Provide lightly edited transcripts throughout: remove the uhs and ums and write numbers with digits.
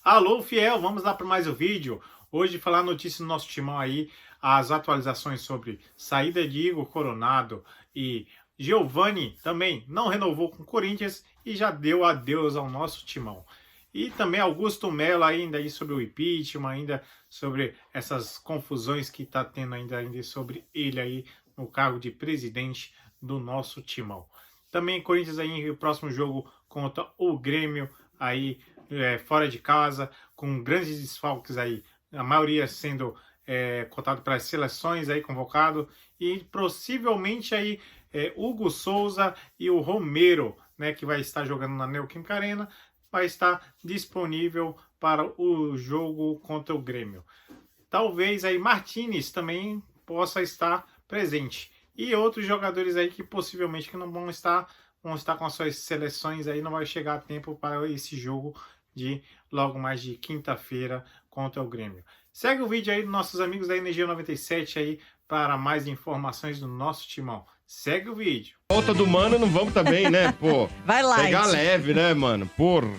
Alô, fiel, vamos lá para mais um vídeo. Hoje falar notícia do nosso timão aí, as atualizações sobre saída de Igor Coronado e Giovani também não renovou com o Corinthians e já deu adeus ao nosso timão. E também Augusto Melo ainda aí sobre o impeachment, ainda sobre essas confusões que está tendo ainda sobre ele aí no cargo de presidente do nosso timão. Também Corinthians aí no próximo jogo contra o Grêmio aí fora de casa, com grandes desfalques aí, a maioria sendo cotado para as seleções aí convocado, e possivelmente aí Hugo Souza e o Romero, né, que vai estar jogando na Neoquímica Arena, vai estar disponível para o jogo contra o Grêmio. Talvez aí Martínez também possa estar presente. E outros jogadores aí que possivelmente que não vão estar com as suas seleções aí, não vai chegar a tempo para esse jogo de logo mais de quinta-feira contra o Grêmio. Segue o vídeo aí dos nossos amigos da Energia 97 aí para mais informações do nosso timão. Segue o vídeo. Volta do Mano, não vamos também, né, pô? Vai lá. Pegar leve, né, mano? Porra.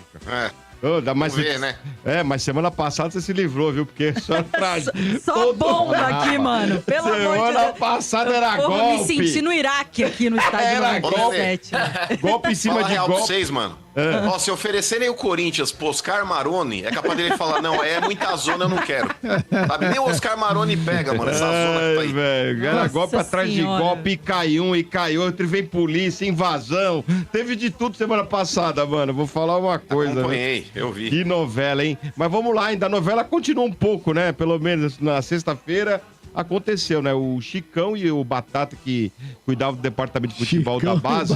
Mas ver, né? Mas semana passada você se livrou, viu? Porque só traz. Só bomba aqui, mano. Pelo amor de Deus. Semana passada era Eu golpe. me senti no Iraque aqui no estádio Era 97. Golpe em cima Fala de real pra golpe. vocês, mano. Ó, se oferecerem o Corinthians pro Oscar Maroni, é capaz dele falar, não, é muita zona, eu não quero. Sabe? Nem o Oscar Maroni pega, mano, essa zona que tá aí. Velho, era Nossa golpe atrás de Senhora. golpe, e cai um, e cai outro, e vem polícia, invasão. Teve de tudo semana passada, mano. Vou falar uma coisa. Né? Acompanhei, eu vi. Que novela, hein? Mas vamos lá, ainda a novela continua um pouco, né? Pelo menos na sexta-feira aconteceu, né? O Chicão e o Batata, que cuidavam do departamento de futebol da base.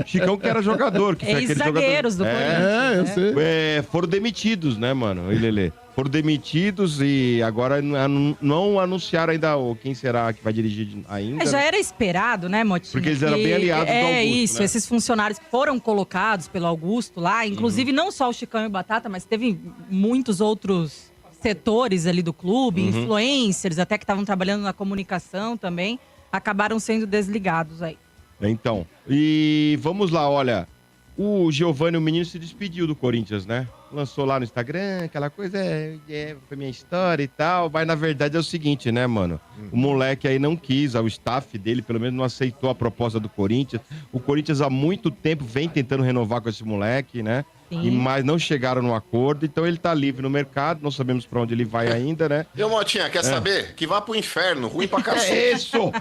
Chicão, que era jogador, que foi aquele jogador. Ex-zagueiros do Corinthians. Eu sei. Foram demitidos, né, mano? Lelê? Foram demitidos e agora não anunciaram ainda quem será que vai dirigir ainda. Já era esperado, né, Motinha? Porque eles eram bem aliados do Augusto, isso, né? esses funcionários que foram colocados pelo Augusto lá, inclusive não só o Chicão e o Batata, mas teve muitos outros setores ali do clube, influencers, até que estavam trabalhando na comunicação também, acabaram sendo desligados aí. Então, e vamos lá, olha, o Giovani, o menino, se despediu do Corinthians, né? Lançou lá no Instagram, aquela coisa, foi minha história e tal, mas na verdade é o seguinte, né, mano? O moleque aí não quis, o staff dele pelo menos não aceitou a proposta do Corinthians. O Corinthians há muito tempo vem tentando renovar com esse moleque, né? Mas não chegaram no acordo, então ele tá livre no mercado, não sabemos pra onde ele vai ainda, né? E ô, Motinha, quer saber? Que vá pro inferno, ruim pra cacete. É isso!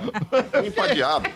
Ruim pra diabo.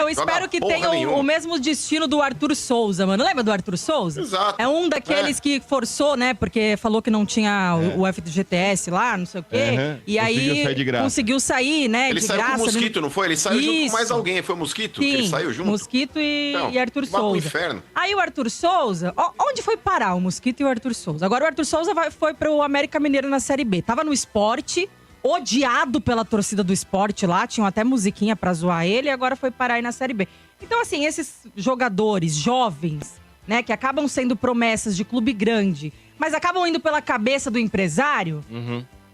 Eu espero que porra tenha nenhuma. o mesmo destino do Arthur Souza, mano. Lembra do Arthur Souza? Exato. É um daqueles que forçou, né? Porque falou que não tinha o FGTS lá, não sei o quê. E aí Conseguiu sair de graça. conseguiu sair, né? Ele de saiu graça. com o Mosquito, não foi? Ele saiu junto Isso. com mais alguém. Foi o Mosquito? Sim, Que ele saiu junto? Mosquito e Arthur vá pro Souza. inferno. Aí o Arthur Souza, onde foi parar o Mosquito e o Arthur Souza? Agora o Arthur Souza foi pro América Mineiro na Série B. Tava no Sport, odiado pela torcida do Sport lá, tinham até musiquinha pra zoar ele, e agora foi parar aí na Série B. Então, assim, esses jogadores jovens, né, que acabam sendo promessas de clube grande, mas acabam indo pela cabeça do empresário,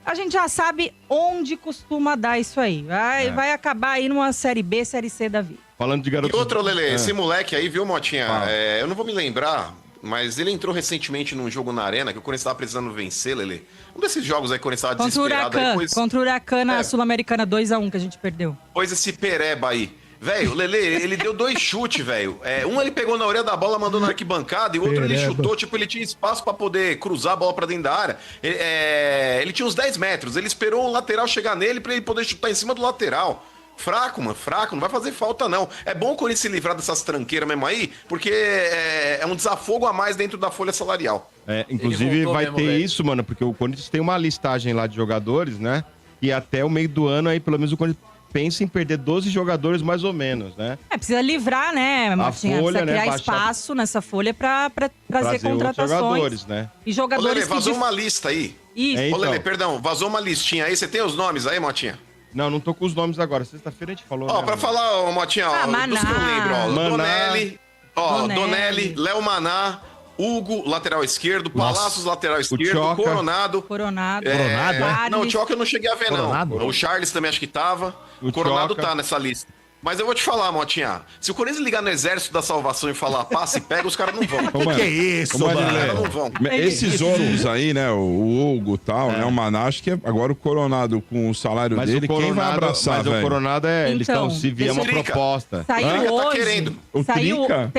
a gente já sabe onde costuma dar isso aí. Vai acabar aí numa Série B, Série C da vida. Falando de garoto. E outro, Lelê, esse moleque aí, viu, Motinha? Eu não vou me lembrar, mas ele entrou recentemente num jogo na Arena que o Corinthians tava precisando vencer, Lelê. Um desses jogos aí, que o Corinthians tava Contra o desesperado. Huracan, contra o Huracan na Sul-Americana 2-1 que a gente perdeu. Pois esse pereba aí. Velho, o Lelê, ele deu 2 chutes, velho. Um ele pegou na orelha da bola, mandou na arquibancada, e o outro ele chutou, tipo, ele tinha espaço pra poder cruzar a bola pra dentro da área. Ele tinha uns 10 metros, ele esperou o lateral chegar nele pra ele poder chutar em cima do lateral. Fraco, mano, fraco, não vai fazer falta não. É bom o Corinthians se livrar dessas tranqueiras mesmo aí, porque é um desafogo a mais dentro da folha salarial. Inclusive vai ter isso, mano, porque o Corinthians tem uma listagem lá de jogadores, né? E até o meio do ano aí, pelo menos o Corinthians pensa em perder 12 jogadores mais ou menos, né? Precisa livrar, né, Martinha? folha, Precisa criar né, espaço nessa folha pra trazer contratações. Jogadores, né? E Ô, jogadores Lelê, vazou uma lista aí. Isso. É, Ô, Lelê, então. perdão, vazou uma listinha aí. Você tem os nomes aí, Motinha? Não tô com os nomes agora. Sexta-feira a gente falou. Ó, né, pra mano? falar, ô, Motinha, ó, Maná. dos que eu lembro, ó. Maná. Donelli, Léo Maná, Hugo, lateral esquerdo, Palácios, lateral esquerdo, Choca. Coronado. Coronado. Não, o Charles. Choca eu não cheguei a ver, Coronado? não. O Charles também acho que tava. O Coronado Choca. tá nessa lista. Mas eu vou te falar, Motinha. Se o Corinthians ligar no Exército da Salvação e falar passe, pega, os caras não vão. Que é isso, Os mano? caras não vão. Esses outros aí, né? O Hugo e tal, né? O Manacho, que agora o Coronado com o salário Mas dele, o Coronado, quem vai abraçar, mas velho? o Coronado eles Então, estão, se vier uma Trica. proposta. Saiu Trica tá hoje. querendo. O Saiu, Trica?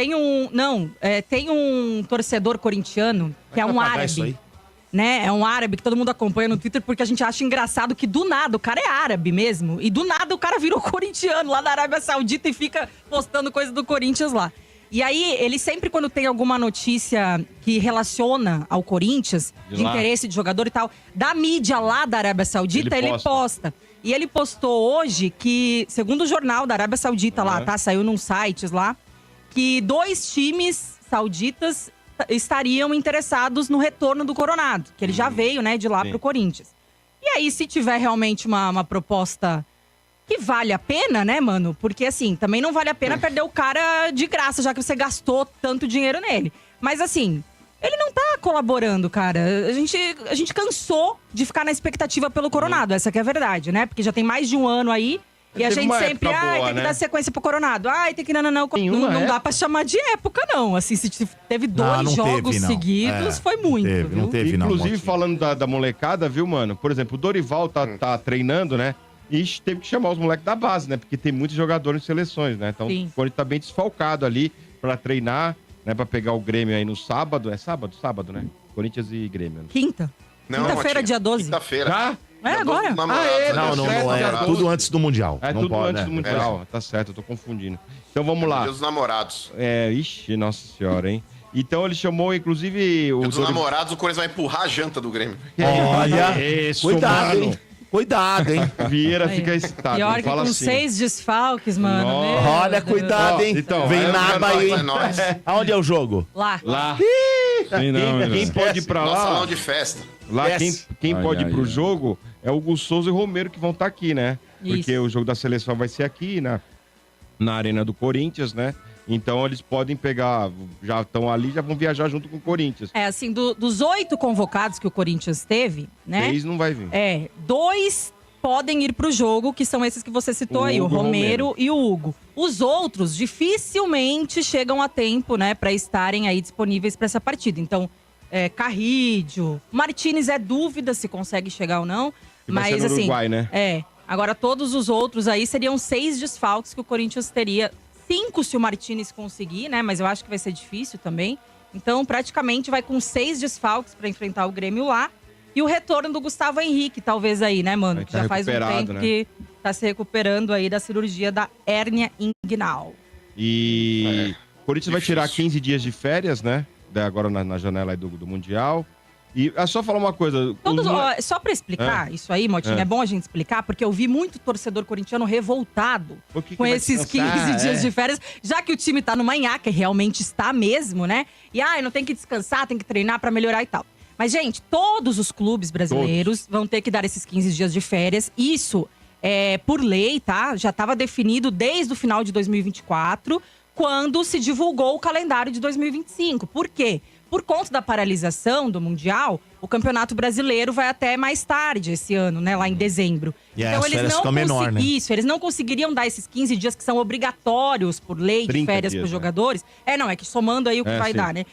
tem um torcedor corintiano que é um pagar isso aí? árabe. Né? É um árabe que todo mundo acompanha no Twitter porque a gente acha engraçado que do nada, o cara é árabe mesmo, e do nada o cara virou corintiano lá na Arábia Saudita e fica postando coisa do Corinthians lá. E aí, ele sempre quando tem alguma notícia que relaciona ao Corinthians, de lá. interesse de jogador e tal, da mídia lá da Arábia Saudita, Ele ele posta. E ele postou hoje que, segundo o jornal da Arábia Saudita lá, tá? Saiu num sites lá, que 2 times sauditas estariam interessados no retorno do Coronado, que ele já veio, né, de lá Sim. pro Corinthians. E aí, se tiver realmente uma proposta que vale a pena, né, mano? Porque, assim, também não vale a pena perder o cara de graça, já que você gastou tanto dinheiro nele. Mas, assim, ele não tá colaborando, cara. A gente cansou de ficar na expectativa pelo Coronado, essa que é a verdade, né? Porque já tem mais de um ano aí. E a Teve gente uma sempre, época boa, tem que né? dar sequência pro Coronado. Tem que não Nenhuma dá época. pra chamar de época, não. Assim, se teve Não, 2 não jogos teve, não. seguidos, foi muito, viu? Não teve, não. Inclusive, Motinha. falando da molecada, viu, mano? Por exemplo, o Dorival tá treinando, né? E teve que chamar os moleques da base, né? Porque tem muitos jogadores em seleções, né? Então, Sim. o Corinthians tá bem desfalcado ali pra treinar, né? Pra pegar o Grêmio aí no sábado. É sábado? Sábado, né? Corinthians e Grêmio. Né? Quinta. Não, Quinta-feira, Motinha. dia 12. Quinta-feira. Já? É Dia 12 agora. dos namorados, Ah, é, né? Não, certo, é dia tudo 12. antes do Mundial. É não tudo pode, antes né? do Mundial. Tá certo, eu tô confundindo. Então vamos lá. Dia dos namorados. Ixi, nossa senhora, hein? Então ele chamou, inclusive, o Dia dos Dorival. namorados, o Corinthians vai empurrar a janta do Grêmio. Olha, Isso, cuidado, mano. hein? Cuidado, hein? Vieira Aí. fica excitado. Pior não que fala com assim. 6 desfalques, mano. Nossa. Meu Olha, Deus. cuidado, hein? Então, Vem é nada aí, nóis, hein? é nóis. Aonde é o jogo? Lá. Lá. Sim, não, Quem não. pode ir pra Nosso salão lá? de festa. Lá Desce. quem Ai, pode ir ai, pro ai. jogo é o Gus Souza e o Romero que vão estar aqui, né? Porque Isso. o jogo da seleção vai ser aqui, na Arena do Corinthians, né? Então eles podem pegar, já estão ali, já vão viajar junto com o Corinthians. É, assim, dos 8 convocados que o Corinthians teve, né? 6 não vai vir. 2 podem ir pro jogo, que são esses que você citou O aí, o Hugo e o Romero Romero. e o Hugo. Os outros dificilmente chegam a tempo, né, pra estarem aí disponíveis pra essa partida. Então, Carrídio, Martínez é dúvida se consegue chegar ou não, Que vai mas ser no assim, Uruguai, né? Agora todos os outros aí seriam 6 desfalques que o Corinthians teria. 5 se o Martínez conseguir, né, mas eu acho que vai ser difícil também. Então, praticamente vai com 6 desfalques pra enfrentar o Grêmio lá. E o retorno do Gustavo Henrique, talvez aí, né, mano? Vai Que tá já faz um recuperado, tempo né? que tá se recuperando aí da cirurgia da hérnia inguinal. E o Corinthians vai tirar difícil. 15 dias de férias, né? Agora na janela aí do Mundial. E é só falar uma coisa. Todos, os mole- só pra explicar isso aí, Motinho, é bom a gente explicar, porque eu vi muito torcedor corintiano revoltado Por que com vai esses descansar? 15 dias de férias, já que o time tá numa nhaca, e realmente está mesmo, né? E não tem que descansar, tem que treinar pra melhorar e tal. Mas, gente, todos os clubes brasileiros vão ter que dar esses 15 dias de férias. Isso é por lei, tá? Já estava definido desde o final de 2024, quando se divulgou o calendário de 2025. Por quê? Por conta da paralisação do Mundial, o Campeonato Brasileiro vai até mais tarde esse ano, né? Lá em dezembro. E aí as férias ficam menor, né? Isso, eles não conseguiriam dar esses 15 dias que são obrigatórios por lei de 30 férias dias, para os né? jogadores. Não, é que somando aí o que vai sim. dar, né?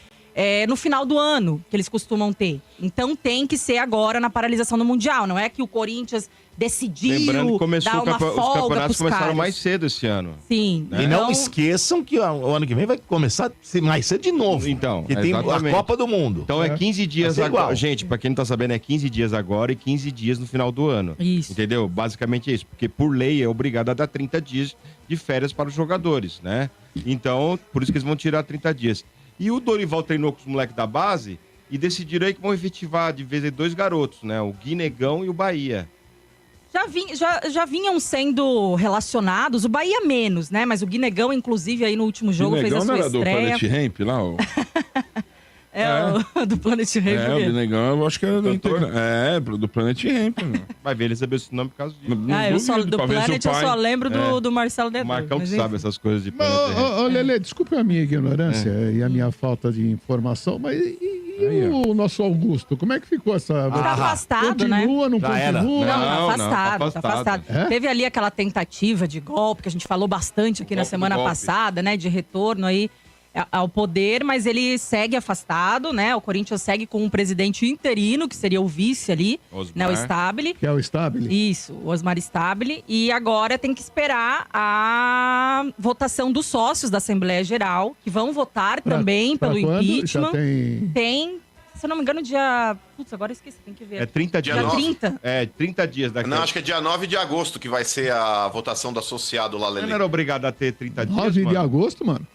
No final do ano, que eles costumam ter. Então tem que ser agora na paralisação do Mundial. Não é que o Corinthians decidiu Lembrando que começou dar uma os folga campeonatos pros começaram caras. mais cedo esse ano. Sim. E não esqueçam que o ano que vem vai começar mais cedo de novo. Então, que tem a exatamente. Copa do Mundo. Então é 15 dias Vai ser igual. agora. Gente, pra quem não tá sabendo, é 15 dias agora e 15 dias no final do ano. Isso. Entendeu? Basicamente é isso. Porque por lei é obrigado a dar 30 dias de férias para os jogadores, né? Então, por isso que eles vão tirar 30 dias. E o Dorival treinou com os moleques da base e decidiram aí que vão efetivar de vez aí 2 garotos, né? O Guinegão e o Bahia. Já vinham sendo relacionados, o Bahia menos, né? Mas o Guinegão, inclusive, aí no último jogo fez a Binegão sua não era do estreia. Planet Ramp lá? O do Planet Ramp. O Binegão eu acho que era do Cantor? do Planet Ramp, mano. Vai ver, ele sabia esse nome por causa disso. Eu só, duvido, do talvez o Planet eu pai- só lembro do Marcelo O Dedo. Marcão que mas sabe enfim. essas coisas de Mas, planeta. Lelê, desculpe a minha ignorância e a minha falta de informação, mas E o nosso Augusto, como é que ficou essa... Tá afastado, né? Continua, não Já continua? era. Não, tá não, afastado, tá afastado. É? Teve ali aquela tentativa de golpe, que a gente falou bastante aqui na golpe semana do golpe. passada, né? De retorno aí ao poder, mas ele segue afastado, né? O Corinthians segue com um presidente interino, que seria o vice ali, Osmar. né? O Stabile. Que é o Stabile? Isso, o Osmar Stabile. E agora tem que esperar a votação dos sócios da Assembleia Geral, que vão votar também Pra pelo quando? impeachment. Já tem... Tem, se eu não me engano, dia... Putz, agora eu esqueci, tem que ver. É 30 dias. Dia 30. É, 30 dias daqui. Não, acho que é dia 9 de agosto que vai ser a votação do associado lá, Você Lelê. não era obrigado a ter 30 dias, 9 de mano? agosto, mano.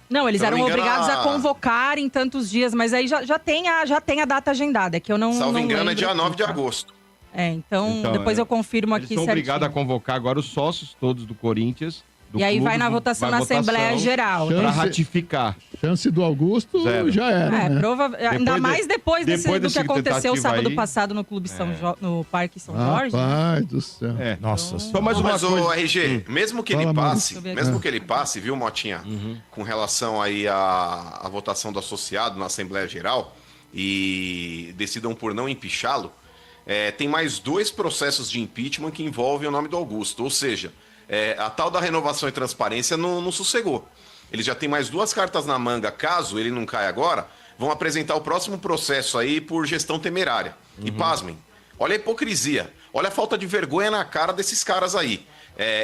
Não, eles Se eu não eram me engano, obrigados a convocar em tantos dias, mas aí já tem a data agendada, é que eu não Salvo não engano, é lembro dia aqui, 9 de tá? agosto. Então depois é. eu confirmo Eles aqui são certinho. obrigados a convocar agora os sócios todos do Corinthians. Do E aí clube, vai na votação na Assembleia Geral. Chance- Pra ratificar. Chance do Augusto Zero. já era, né? Ainda mais depois do que dessa aconteceu tentativa sábado aí, passado no Clube no Parque São Jorge. Rapaz do céu. É. Nossa Só mais uma Mas coisa. o RG, mesmo que Fala, ele mano. passe, Deixa eu ver mesmo aqui. que ele passe, viu, Motinha, com relação aí à votação do associado na Assembleia Geral e decidam por não empichá-lo, tem mais 2 processos de impeachment que envolvem o nome do Augusto. Ou seja, a tal da renovação e transparência não sossegou. Eles já têm mais 2 cartas na manga, caso ele não caia agora, vão apresentar o próximo processo aí por gestão temerária. E pasmem, olha a hipocrisia, olha a falta de vergonha na cara desses caras aí.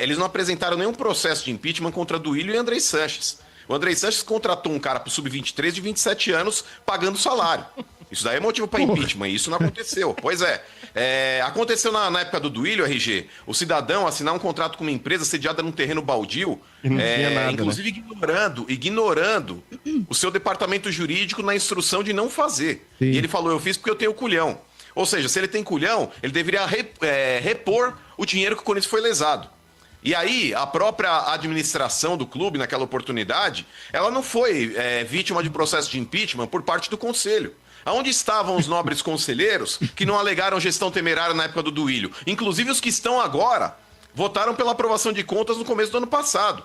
Eles não apresentaram nenhum processo de impeachment contra Duílio e Andrei Sanches. O Andrei Sanches contratou um cara pro Sub-23 de 27 anos pagando salário. Isso daí é motivo para impeachment, e isso não aconteceu. Pois é. Aconteceu na época do Duílio, RG, o cidadão assinar um contrato com uma empresa sediada num terreno baldio, E não tinha nada, inclusive ignorando o seu departamento jurídico na instrução de não fazer. Sim. E ele falou, eu fiz porque eu tenho culhão. Ou seja, se ele tem culhão, ele deveria repor o dinheiro que o Corinthians foi lesado. E aí, a própria administração do clube, naquela oportunidade, ela não foi vítima de processo de impeachment por parte do conselho. Aonde estavam os nobres conselheiros que não alegaram gestão temerária na época do Duílio? Inclusive os que estão agora votaram pela aprovação de contas no começo do ano passado.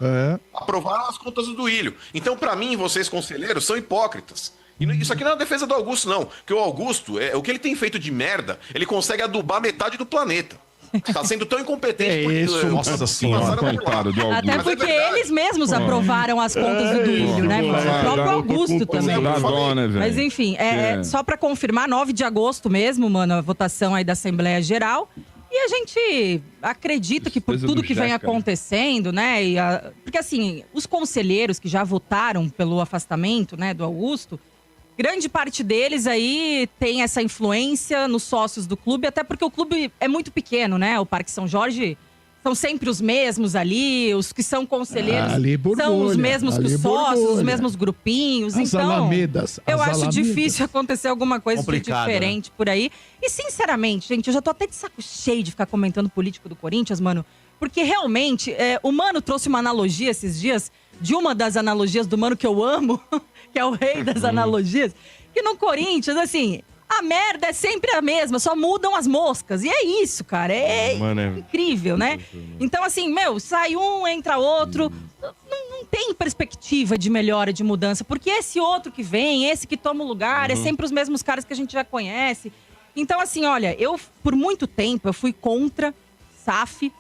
Aprovaram as contas do Duílio. Então, para mim, vocês conselheiros são hipócritas. E isso aqui não é uma defesa do Augusto, não. Porque o Augusto, o que ele tem feito de merda, ele consegue adubar metade do planeta. Tá sendo tão incompetente. Nossa senhora. Coitado do Augusto. Até porque eles mesmos aprovaram as contas do Duílio, né, mano? O próprio Augusto também. Dá dó, né, velho? Mas enfim, só pra confirmar, 9 de agosto mesmo, mano, a votação aí da Assembleia Geral. E a gente acredita que por Coisa tudo do que vem Jeca, né? acontecendo, né? Porque assim, os conselheiros que já votaram pelo afastamento, né, do Augusto, grande parte deles aí tem essa influência nos sócios do clube, até porque o clube é muito pequeno, né? O Parque São Jorge são sempre os mesmos ali, os que são conselheiros Ali, são os Borbulha, mesmos que os ali, sócios, os Borbulha. mesmos grupinhos. As Então, alamedas, eu as acho alamedas. difícil acontecer alguma coisa de Complicado, diferente por aí. E sinceramente, gente, eu já tô até de saco cheio de ficar comentando político do Corinthians, mano. Porque realmente, o Mano trouxe uma analogia esses dias, de uma das analogias do Mano que eu amo, que é o rei das analogias, que no Corinthians, assim, a merda é sempre a mesma, só mudam as moscas. E é isso, cara, Mano, é incrível, né? Então, assim, sai um, entra outro, não tem perspectiva de melhora, de mudança, porque esse outro que vem, esse que toma o lugar, é sempre os mesmos caras que a gente já conhece. Então, assim, olha, eu, por muito tempo, eu fui contra SAF.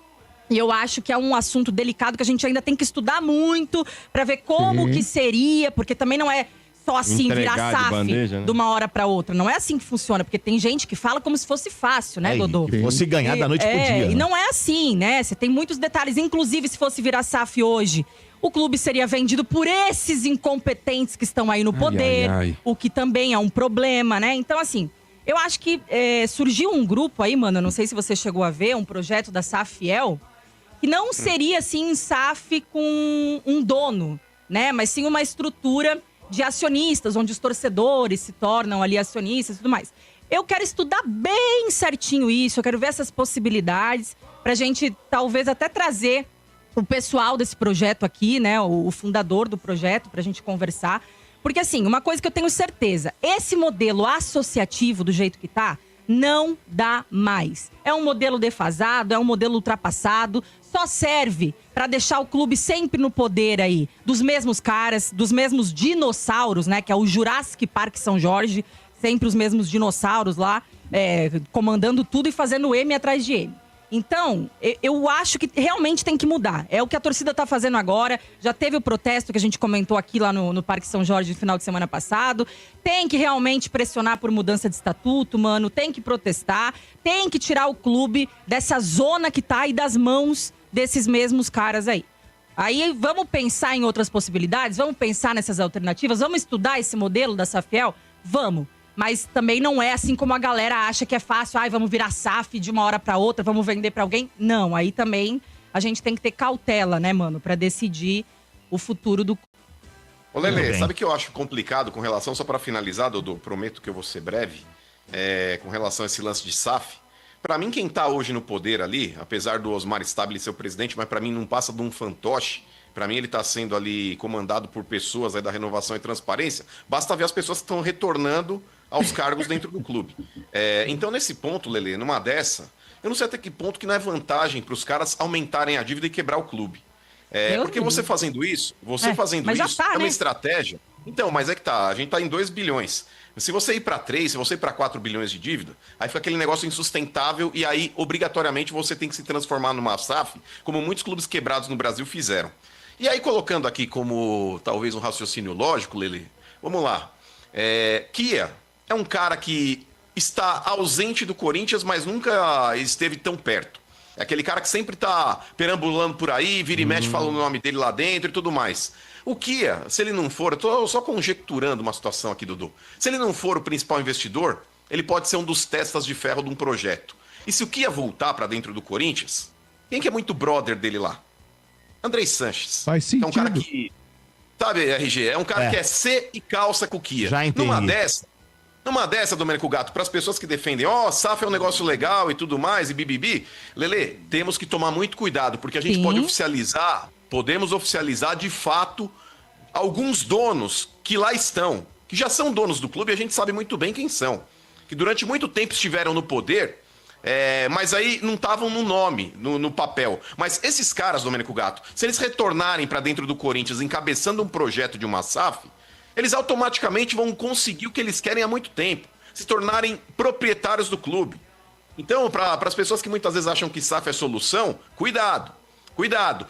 E eu acho que é um assunto delicado que a gente ainda tem que estudar muito pra ver como que seria, porque também não é só assim Entregar virar de SAF bandeja, né? de uma hora pra outra. Não é assim que funciona, porque tem gente que fala como se fosse fácil, né, Dodô? Se fosse ganhar da noite pro dia. E né? não é assim, né? Você tem muitos detalhes. Inclusive, se fosse virar SAF hoje, o clube seria vendido por esses incompetentes que estão aí no poder, ai. o que também é um problema, né? Então, assim, eu acho que surgiu um grupo aí, mano, eu não sei se você chegou a ver, um projeto da SAF Fiel, que não seria, assim, SAF com um dono, né? Mas sim uma estrutura de acionistas, onde os torcedores se tornam ali acionistas e tudo mais. Eu quero estudar bem certinho isso, eu quero ver essas possibilidades pra gente, talvez, até trazer o pessoal desse projeto aqui, né? O fundador do projeto, pra gente conversar. Porque, assim, uma coisa que eu tenho certeza, esse modelo associativo, do jeito que tá, não dá mais. É um modelo defasado, é um modelo ultrapassado, só serve para deixar o clube sempre no poder aí dos mesmos caras, dos mesmos dinossauros, né? Que é o Jurassic Park São Jorge. sempre os mesmos dinossauros lá, comandando tudo e fazendo M atrás de M. Então, eu acho que realmente tem que mudar. É o que a torcida tá fazendo agora. Já teve o protesto que a gente comentou aqui lá no Parque São Jorge no final de semana passado. Tem que realmente pressionar por mudança de estatuto, mano. Tem que protestar. Tem que tirar o clube dessa zona que tá aí das mãos desses mesmos caras aí. Aí vamos pensar em outras possibilidades? Vamos pensar nessas alternativas? Vamos estudar esse modelo da Safiel? Vamos. Mas também não é assim como a galera acha que é fácil. Vamos virar SAF de uma hora pra outra, vamos vender pra alguém. Não, aí também a gente tem que ter cautela, né, mano? Pra decidir o futuro do... Ô, Lelê, sabe o que eu acho complicado com relação, só pra finalizar, Dodô, prometo que eu vou ser breve, com relação a esse lance de SAF. Pra mim, quem tá hoje no poder ali, apesar do Osmar Stabile ser o presidente, mas pra mim não passa de um fantoche. Pra mim, ele tá sendo ali comandado por pessoas aí da Renovação e Transparência. Basta ver as pessoas que estão retornando aos cargos dentro do clube. Então, nesse ponto, Lelê, numa dessa, eu não sei até que ponto que não é vantagem para os caras aumentarem a dívida e quebrar o clube. Porque você fazendo isso, é uma estratégia. Então, mas é que tá, a gente tá em 2 bilhões. Se você ir para 3, se você ir para 4 bilhões de dívida, aí fica aquele negócio insustentável e aí, obrigatoriamente, você tem que se transformar numa SAF, como muitos clubes quebrados no Brasil fizeram. E aí, colocando aqui como talvez um raciocínio lógico, Lelê, vamos lá. Kia é um cara que está ausente do Corinthians, mas nunca esteve tão perto. É aquele cara que sempre está perambulando por aí, vira e mexe falando o nome dele lá dentro e tudo mais. O Kia, se ele não for, eu tô só conjecturando uma situação aqui, Dudu. Se ele não for o principal investidor, ele pode ser um dos testas de ferro de um projeto. E se o Kia voltar para dentro do Corinthians, quem que é muito brother dele lá? Andrei Sanches. Faz sentido. É um cara que... Sabe, RG? É um cara que é C e calça com o Kia. Já entendi. Numa dessa, Domênico Gato, para as pessoas que defendem, SAF é um negócio legal e tudo mais, e bibibi, Lelê, temos que tomar muito cuidado, porque a gente podemos oficializar de fato alguns donos que lá estão, que já são donos do clube e a gente sabe muito bem quem são, que durante muito tempo estiveram no poder, mas aí não estavam no nome, no papel. Mas esses caras, Domênico Gato, se eles retornarem para dentro do Corinthians encabeçando um projeto de uma SAF, eles automaticamente vão conseguir o que eles querem há muito tempo, se tornarem proprietários do clube. Então, para as pessoas que muitas vezes acham que SAF é solução, cuidado,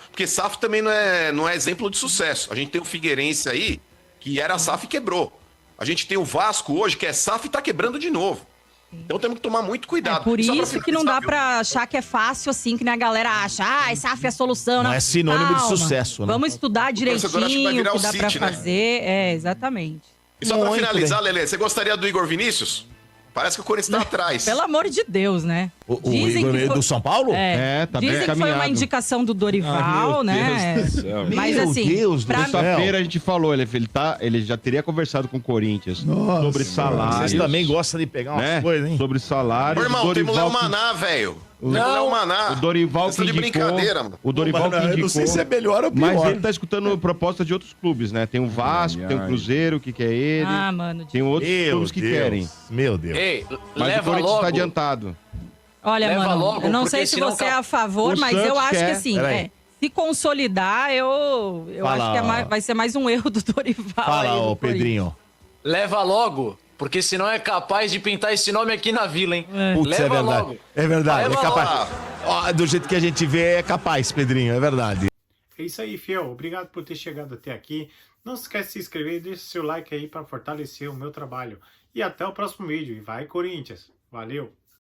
porque SAF também não é exemplo de sucesso. A gente tem o Figueirense aí, que era SAF e quebrou. A gente tem o Vasco hoje, que é SAF e está quebrando de novo. Então temos que tomar muito cuidado. Por isso que não dá pra achar que é fácil assim, que nem a galera acha. SAF é a solução. Não é sinônimo de sucesso, né? Vamos estudar direitinho o que dá pra fazer. Exatamente. E só pra finalizar, Lelê, você gostaria do Igor Vinícius? Parece que o Corinthians tá atrás. Pelo amor de Deus, né? O Igor do São Paulo? Tá bem Dizem que foi uma indicação do Dorival, né? Deus do céu. Mas assim, terça-feira a gente falou, ele já teria conversado com o Corinthians sobre salário. Vocês também gostam de pegar umas coisas, hein? Sobre salário. Ô, irmão, temos o Léo Maná, velho. O Dorival que indicou. De brincadeira, mano. O Dorival que indicou. Eu não sei se é melhor ou pior. Mas ele tá escutando proposta de outros clubes, né? Tem o Vasco, tem o Cruzeiro, que quer ele. mano. Tem outros clubes que querem. Meu Deus. Ei, Mas leva o Corinthians logo. tá adiantado. Olha, Leva mano, logo, eu não porque sei se senão você é a favor, o mas eu Santos acho que quer. assim, Peraí. se consolidar, eu Fala, acho que vai ser mais um erro do Dorival. Fala, aí, ô do Pedrinho. Leva logo, porque senão é capaz de pintar esse nome aqui na vila, hein? Putz, Leva é verdade. logo. É verdade, Leva é capaz. logo. Ó, do jeito que a gente vê, é capaz, Pedrinho, é verdade. É isso aí, fiel. Obrigado por ter chegado até aqui. Não se esquece de se inscrever e deixa seu like aí para fortalecer o meu trabalho. E até o próximo vídeo. E vai, Corinthians! Valeu!